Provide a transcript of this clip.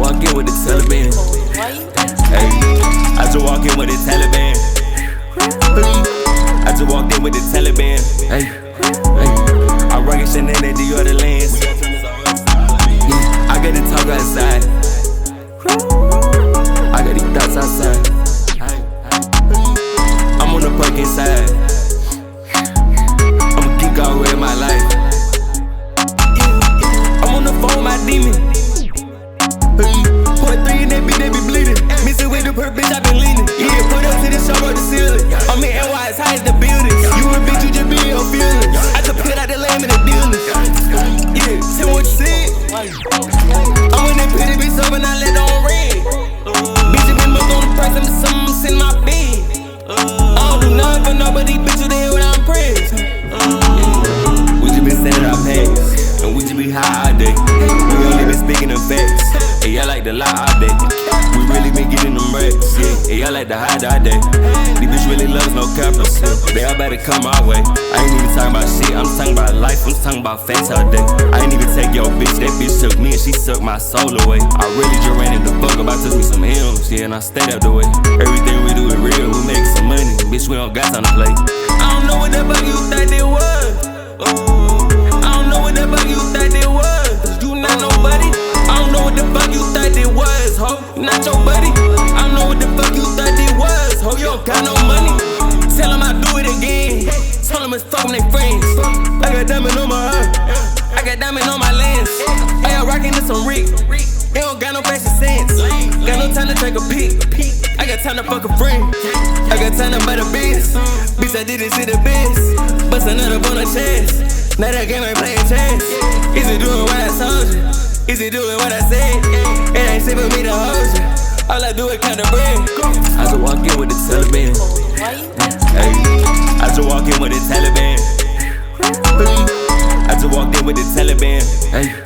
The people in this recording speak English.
walk in with the Taliban. Hey, I just walk in with the Taliban. I just walked in with the Taliban. Hey, I rock Chanel and Dior the Lens. I got the talk outside. I got these thoughts outside. I'm on the perk inside. I'm a geek all the way in my life. I'm on the phone with my demon. Point 3 and they be bleeding. Missing with the perk, bitch, I been leaning. Yeah, put up to the show on the ceiling. I'm in NY as high as the building. You a bitch, you just be in your feelings. I just put out the lame in the dealers. Yeah, tell me what you said. I'm in that pretty bitch up and I let on red. Bitch, you been moved on the price, I'm something in my bed. I don't do nothing for nobody, bitch, you there when I'm pressed. We just been sending our packs, and we just be high all day. We only been speaking of facts, and y'all like to lie all day. We really been getting them racks, yeah, and y'all like to hide all day. These bitch really loves no cappers, they all better come our way. I ain't even talking about shit, I'm talking about life, I'm talking about facts all day. I ain't even take your bitch, that bitch took me and she sucked my soul away. I really just ran in the fuck about took me some M's, yeah, and I stayed out the way. Everything we do is real, we make some money, bitch, we don't got time to play. I don't know what the fuck you think it was. I don't know what the fuck you think it was. Cause you not nobody. I don't know what the fuck you think it was, ho. You not your buddy. I don't know what the fuck you think it was, ho. You don't got no money. Tell them I do it again. Tell them it's fuck with they friends. I got diamond on my heart. I got diamond on my lens. I got rockin' in some Rick. They don't got no fashion sense. Got no time to take a peek. I got time to fuck a friend. I got time to buy the biz. Bitch, I did this shit the best. Bust another on a chance. Now that game ain't playing chess. Is it doing what I told you? Is it doing what I said? It ain't safe for me to hold you. All I do is count the bread. I just walk in with the Taliban. Hey, I just walk in with the Taliban. I just walked in with the Taliban. Hey.